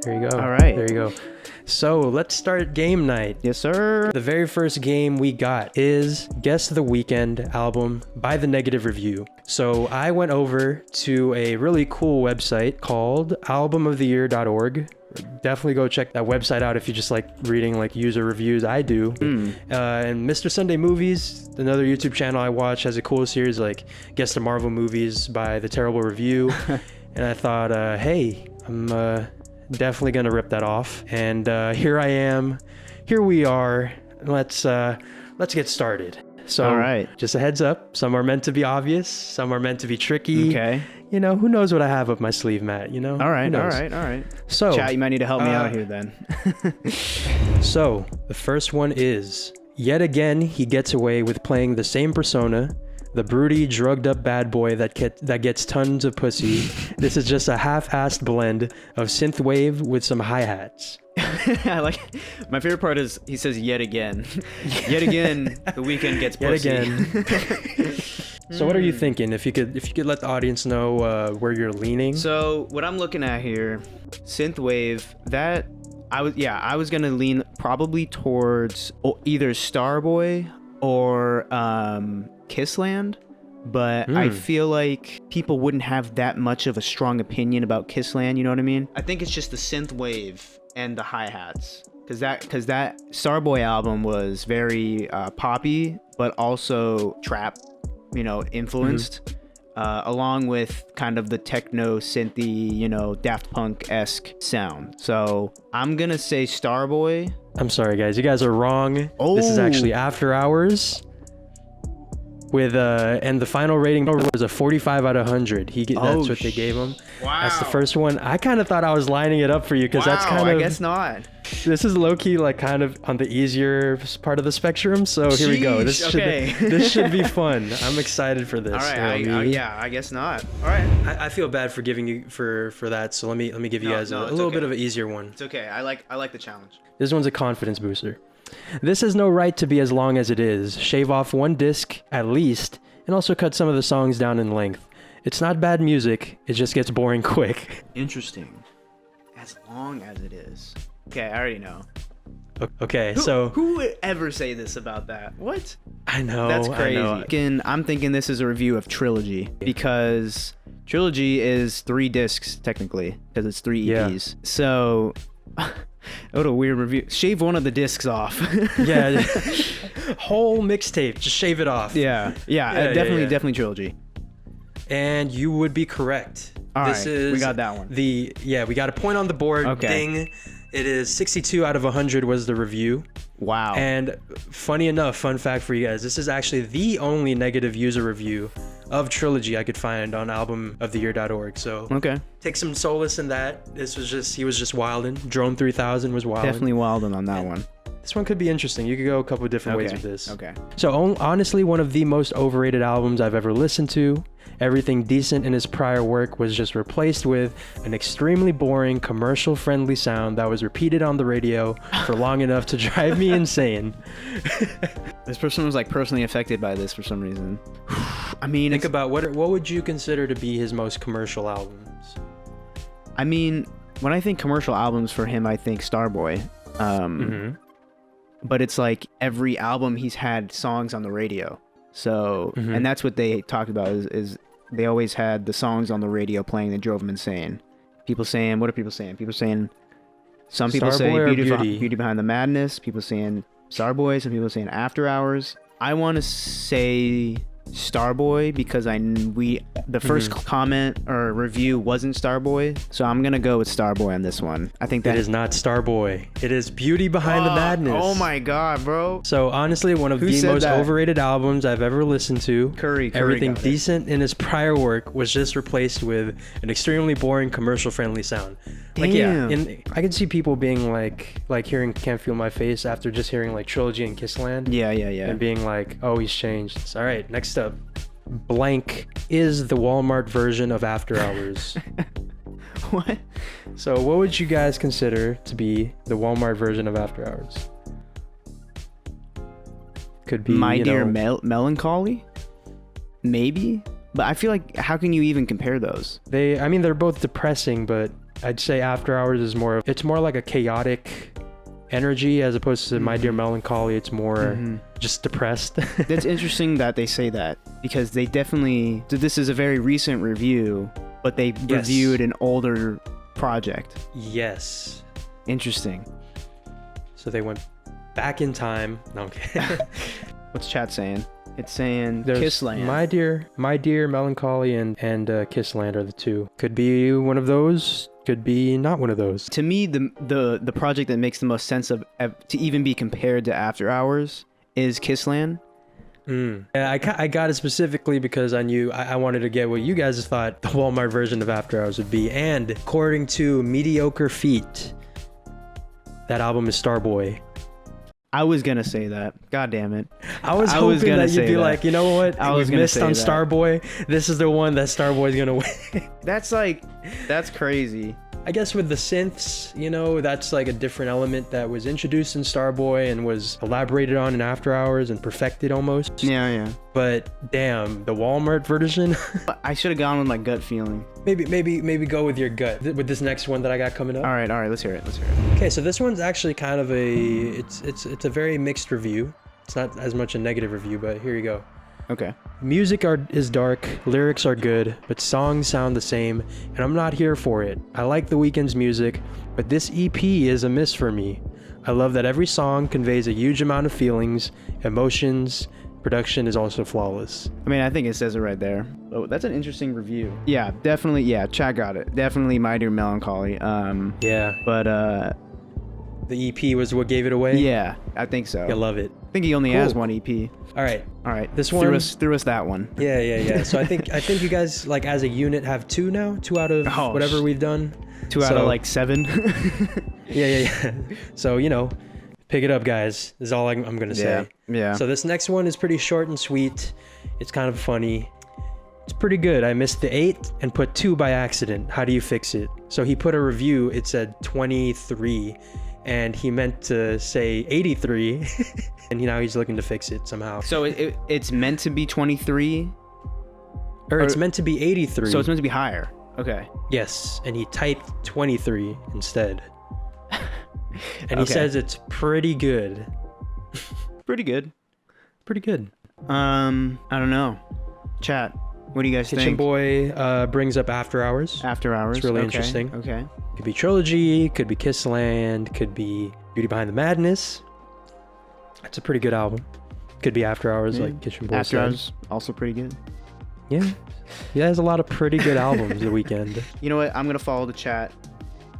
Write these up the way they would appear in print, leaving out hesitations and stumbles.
There you go. All right. There you go. So let's start game night. Yes, sir. The very first game we got is Guess the Weeknd album by The Negative Review. So I went over to a really cool website called albumoftheyear.org. Definitely go check that website out if you just like reading like user reviews. I do. And Mr. Sunday Movies, another YouTube channel I watch, has a cool series like Guess the Marvel Movies by The Terrible Review. And I thought, hey, I'm definitely gonna rip that off. And here I am. Here we are. Let's get started. So, all right. Just a heads up. Some are meant to be obvious. Some are meant to be tricky. Okay. You know, who knows what I have up my sleeve, Matt? You know. All right. So, Chat, you might need to help me out here then. So the first one is, yet again he gets away with playing the same persona, the broody, drugged-up bad boy that gets tons of pussy. This is just a half-assed blend of synthwave with some hi-hats. I like. My favorite part is he says yet again. Yet again, the Weeknd gets pussy. Yet again. So what are you thinking? If you could let the audience know where you're leaning. So what I'm looking at here, synthwave. That I was gonna lean probably towards either Starboy or Kissland. But I feel like people wouldn't have that much of a strong opinion about Kissland, you know what I mean? I think it's just the synth wave and the hi-hats. Cause that Starboy album was very poppy, but also trap, you know, influenced, along with kind of the techno synthy, you know, Daft Punk-esque sound. So I'm gonna say Starboy. I'm sorry guys, you guys are wrong. Oh. This is actually After Hours. With and the final rating was a 45 out of 100. That's what they gave him. Wow. That's the first one. I kind of thought I was lining it up for you because that's kind of. I guess not. This is low key like kind of on the easier part of the spectrum. So here we go. This should be fun. I'm excited for this. All right. I guess not. All right. I feel bad for giving you for that. So let me give you guys a little bit of an easier one. It's okay. I like the challenge. This one's a confidence booster. This has no right to be as long as it is. Shave off one disc at least, and also cut some of the songs down in length. It's not bad music, it just gets boring quick. Interesting. As long as it is. Okay, I already know. Okay, who would ever say this about that? What? I know. That's crazy. I know. I'm thinking this is a review of Trilogy, because Trilogy is 3 discs technically, because it's 3 EPs. Yeah. So what a weird review. Shave one of the discs off. Yeah. Whole mixtape, just shave it off. Yeah, definitely Trilogy. And you would be correct. All right, we got that one. We got a point on the board. Okay. Ding. It is 62 out of 100 was the review. Wow. And funny enough, fun fact for you guys, this is actually the only negative user review of Trilogy I could find on albumoftheyear.org. So okay, take some solace in that. He was just wilding. Drone 3000 was wilding. Definitely wilding on that one. This one could be interesting. You could go a couple of different ways with this. Okay. So honestly, one of the most overrated albums I've ever listened to. Everything decent in his prior work was just replaced with an extremely boring, commercial-friendly sound that was repeated on the radio for long enough to drive me insane. This person was like personally affected by this for some reason. I mean, think about what would you consider to be his most commercial albums? I mean, when I think commercial albums for him, I think Starboy. But it's like every album he's had songs on the radio. So, and that's what they talked about is they always had the songs on the radio playing that drove them insane. People saying, what are people saying? People saying, some people say Beauty Behind the Madness. People saying Starboy. Some people saying After Hours. I want to say Starboy because the first comment or review wasn't Starboy, so I'm gonna go with Starboy on this one. I think that it is not Starboy. It is Beauty Behind the Madness. Oh my god, bro! So honestly, one of the most overrated albums I've ever listened to. Curry Everything decent in his prior work was just replaced with an extremely boring, commercial-friendly sound. Damn. Like I can see people being like hearing "Can't Feel My Face" after just hearing like Trilogy and Kissland. Yeah. And being like, oh, he's changed. So, all right, next up. Blank is the Walmart version of After Hours. What? So what would you guys consider to be the Walmart version of After Hours? Could be My Dear Melancholy? Maybe? But I feel like, how can you even compare those? They're both depressing, but I'd say After Hours is it's more like a chaotic energy as opposed to My Dear Melancholy. It's more just depressed. That's interesting that they say that, because they definitely, so this is a very recent review, but they reviewed an older project. Yes. Interesting. So they went back in time. No, I'm kidding. What's chat saying? It's saying There's Kissland. My Dear Melancholy and Kissland are the two. Could be one of those. Could be not one of those. To me, the project that makes the most sense of to even be compared to After Hours is Kissland. I got it specifically because I knew I wanted to get what you guys thought the Walmart version of After Hours would be. And according to Mediocre Feet, that album is Starboy. I was gonna say that. God damn it. I was hoping that you'd be like, you know what? I was missed on that. Starboy. This is the one that Starboy's gonna win. That's crazy. I guess with the synths, you know, that's like a different element that was introduced in Starboy and was elaborated on in After Hours and perfected almost. Yeah. But damn, the Walmart version. I should have gone with my gut feeling. Maybe go with your gut with this next one that I got coming up. All right, let's hear it. Okay, so this one's actually kind of it's a very mixed review. It's not as much a negative review, but here you go. Okay. Music is dark, lyrics are good, but songs sound the same, and I'm not here for it. I like The Weeknd's music, but this EP is a miss for me. I love that every song conveys a huge amount of feelings, emotions. Production is also flawless. I mean, I think it says it right there. Oh, that's an interesting review. Yeah, definitely. Yeah, chat got it. Definitely My Dear Melancholy. Yeah. But the EP was what gave it away? Yeah, I think so. I love it. I think he only has one EP. All right. This one threw us that one. Yeah. So I think you guys, like, as a unit have two now. 2 out of whatever we've done. 2 out of like 7. Yeah. So, you know, pick it up, guys. Is all I'm gonna say. Yeah. So this next one is pretty short and sweet. It's kind of funny. It's pretty good. I missed the 8 and put 2 by accident. How do you fix it? So he put a review. It said 23. And he meant to say 83, and now he's looking to fix it somehow. So it's meant to be 23? Or it's meant to be 83. So it's meant to be higher. Okay. Yes, and he typed 23 instead. And he says it's pretty good. Pretty good. I don't know. Chat, what do you guys Kitchen think? Boy brings up After Hours. After Hours. It's really interesting. Okay. Could be Trilogy, could be Kissland, could be Beauty Behind the Madness. It's a pretty good album. Could be After Hours, like Kitchen Boy After Hours, also pretty good. Yeah. He has a lot of pretty good albums, The Weeknd. You know what? I'm going to follow the chat.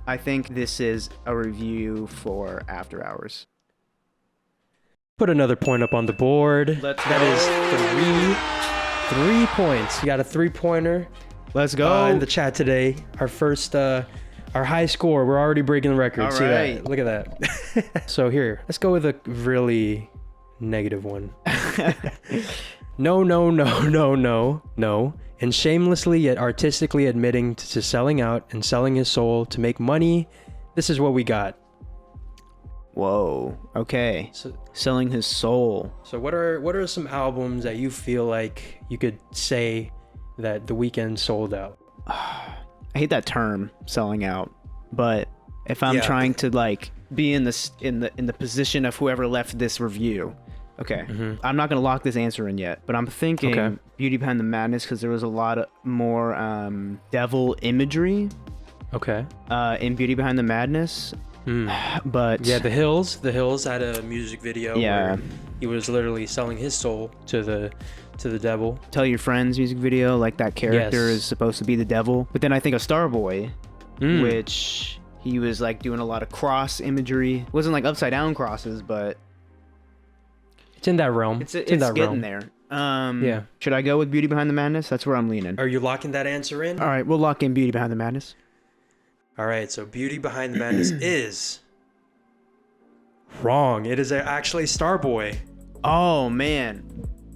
I think this is a review for After Hours. Put another point up on the board. That is 3 points. You got a 3-pointer. Let's go. In the chat today. Our first, our high score. We're already breaking the record. All See right. that? Look at that. So here, let's go with a really negative one. No. And shamelessly yet artistically admitting to selling out and selling his soul to make money. This is what we got. Whoa. Okay. So, selling his soul. So what are some albums that you feel like you could say that The Weeknd sold out? I hate that term, selling out. But if I'm trying to like be in the position of whoever left this review, okay, I'm not gonna lock this answer in yet. But I'm thinking Beauty Behind the Madness, because there was a lot more devil imagery. Okay. In Beauty Behind the Madness. But yeah, The Hills had a music video where he was literally selling his soul to the devil. Tell Your Friends music video, like that character is supposed to be the devil. But then I think of Starboy, which he was like doing a lot of cross imagery. It wasn't like upside down crosses, but it's in that realm. It's getting there. Yeah. Should I go with Beauty Behind the Madness? That's where I'm leaning. Are you locking that answer in? All right, we'll lock in Beauty Behind the Madness. All right, so Beauty Behind the Madness is wrong. It is actually Starboy. Oh, man.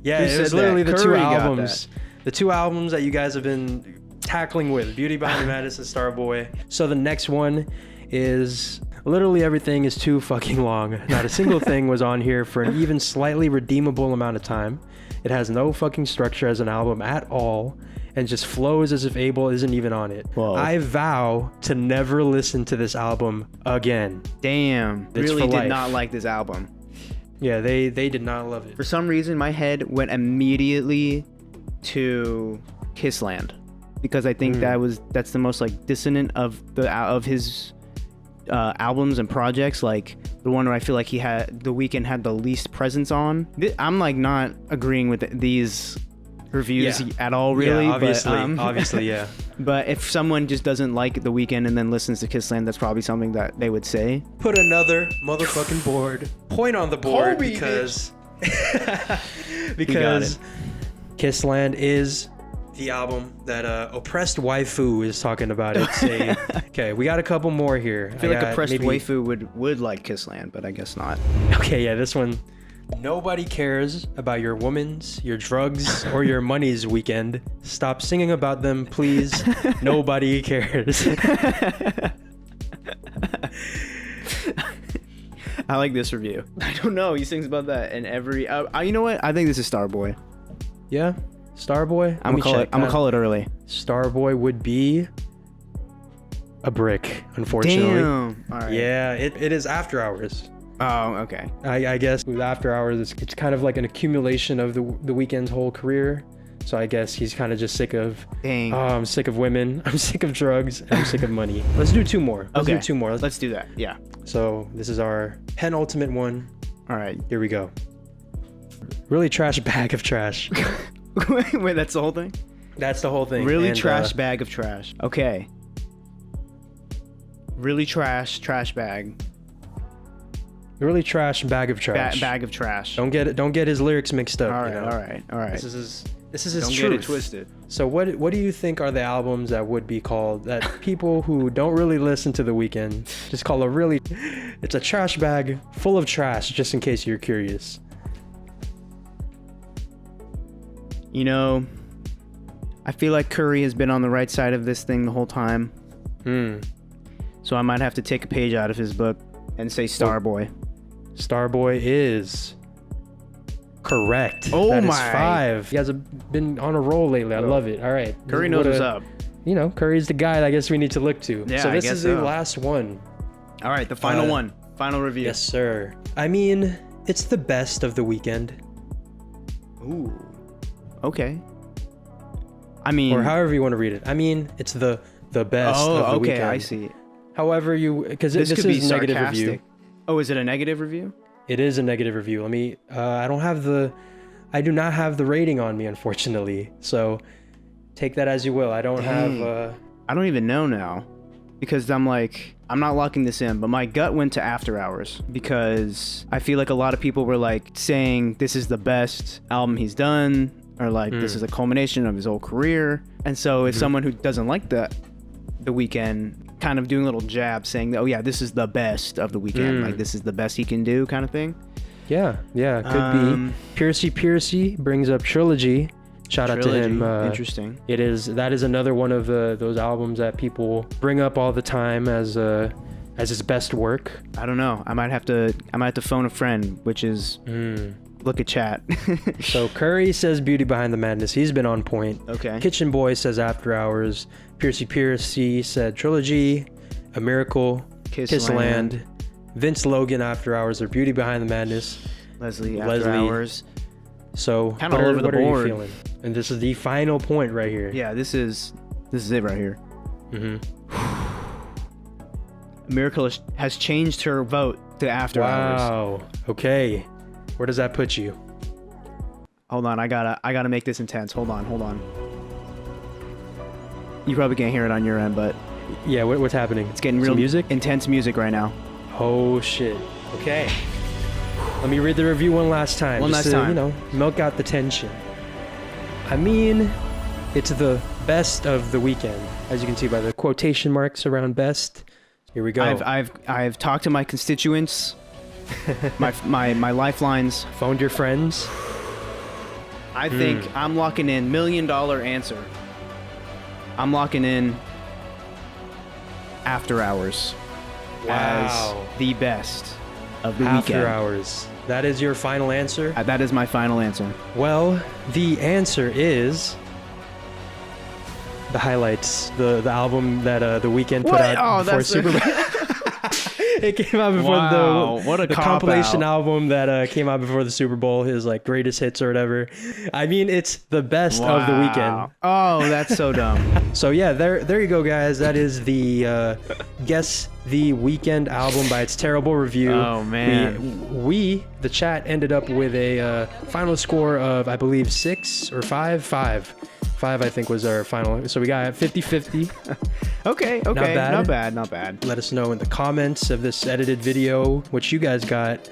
Yeah, it was literally the two albums. The 2 albums that you guys have been tackling with, Beauty Behind the Madness and Starboy. So the next one is literally everything is too fucking long. Not a single thing was on here for an even slightly redeemable amount of time. It has no fucking structure as an album at all, and just flows as if Abel isn't even on it. Whoa. I vow to never listen to this album again. Damn. It's Really for did life. not like this album. Yeah, they did not love it. For some reason, my head went immediately to Kissland, because I think that's the most like dissonant of his albums and projects. Like the one where I feel like The Weeknd had the least presence on. I'm like not agreeing with these reviews at all, really. Yeah, obviously, but, obviously, yeah. But if someone just doesn't like The Weeknd and then listens to Kissland, that's probably something that they would say. Put another motherfucking point on the board, Kobe, because because Kissland is the album that Oppressed Waifu is talking about. It's a okay. We got a couple more here. I feel like Oppressed Waifu would like Kissland, but I guess not. Okay, yeah, this one. Nobody cares about your woman's, your drugs, or your money's Weekend. Stop singing about them, please. Nobody cares. I like this review. I don't know. He sings about that in every. You know what? I think this is Starboy. Yeah, Starboy. I'm gonna call it early. Starboy would be a brick, unfortunately. Damn. All right. Yeah, it is After Hours. Oh, okay. I guess with After Hours, it's kind of like an accumulation of the Weeknd's whole career. So I guess he's kind of just sick of. Dang. Oh, I'm sick of women. I'm sick of drugs. And I'm sick of money. Let's do two more. Let's do two more. Let's do that. Yeah. So this is our penultimate one. All right. Here we go. Really trash bag of trash. Wait, that's the whole thing? That's the whole thing. Really and, trash bag of trash. Okay. Really trash bag. Really trash bag of trash. Bag of trash. Don't get his lyrics mixed up. All right, you know? all right. This is his Don't truth. get it twisted. So what do you think are the albums that would be called, that people who don't really listen to The Weeknd just call it's a trash bag full of trash, just in case you're curious? You know, I feel like Curry has been on the right side of this thing the whole time. So I might have to take a page out of his book and say Starboy. Starboy is correct. Oh that is my. 5. He has been on a roll lately. I love it. All right. Curry knows what's up. You know, Curry's the guy I guess we need to look to. Yeah, so this I guess is the so. last one. All right, the final one. Final review. Yes, sir. I mean, it's the best of The Weeknd. Ooh. Okay. I mean, or however you want to read it. I mean, it's the best of The Weeknd. I see. However because this could be is a negative sarcastic. review. Oh, is it a negative review? It is a negative review. Let me I do not have the rating on me, unfortunately. So take that as you will. I don't have I don't even know now, because I'm not locking this in, but my gut went to After Hours, because I feel like a lot of people were like saying this is the best album he's done, or like this is a culmination of his whole career. And so if someone who doesn't like The Weeknd, kind of doing little jabs saying, oh yeah, this is the best of The Weeknd, like this is the best he can do, kind of thing. Yeah, could be. Piercy brings up Trilogy. Shout out to him. Interesting. That is another one of those albums that people bring up all the time as his best work. I don't know. I might have to phone a friend, which is look at chat. So Curry says Beauty Behind the Madness. He's been on point. Okay. Kitchen Boy says After Hours. Piercy said Trilogy, A Miracle, Kissland. Vince Logan, After Hours, or Beauty Behind the Madness. Leslie, After Hours. So kind of all over the board. What are you feeling? And this is the final point right here. Yeah, this is it right here. Miracle has changed her vote to After Hours. Wow. Okay. Where does that put you? Hold on, I gotta make this intense. Hold on. You probably can't hear it on your end, but yeah, what's happening? It's getting real intense music right now. Oh shit. Okay. Let me read the review one last time. You know, milk out the tension. I mean, it's the best of The Weeknd, as you can see by the quotation marks around best. Here we go. I've talked to my constituents, my lifelines. Phoned your friends. I think I'm locking in $1 million answer. I'm locking in After Hours as the best of The Weeknd. After Hours. That is your final answer? That is my final answer. Well, the answer is The Highlights, the album that The Weeknd put out before Super Bowl. It came out before the compilation album that came out before the Super Bowl, his like greatest hits or whatever. I mean, it's the best of The Weeknd. Oh, that's so dumb. So yeah, there you go, guys. That is the Guess the Weeknd album by its terrible review. Oh man, we the chat ended up with a final score of, I believe, 6 or 5. 5, I think, was our final. So we got 50-50. Okay, not bad. Let us know in the comments of this edited video what you guys got.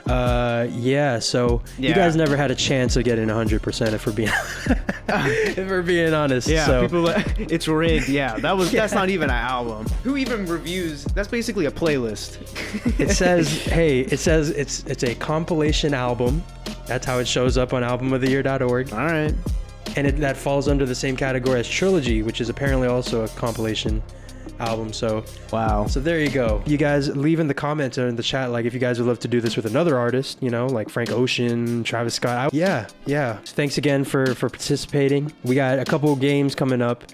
You guys never had a chance of getting 100% if we're being honest. Yeah, so. people, it's rigged. Yeah, that's not even an album. Who even reviews? That's basically a playlist. It says it's a compilation album. That's how it shows up on albumoftheyear.org. All right. And that falls under the same category as Trilogy, which is apparently also a compilation album. So wow. So there you go. You guys leave in the comments or in the chat, like, if you guys would love to do this with another artist, you know, like Frank Ocean, Travis Scott. Yeah. Thanks again for participating. We got a couple of games coming up.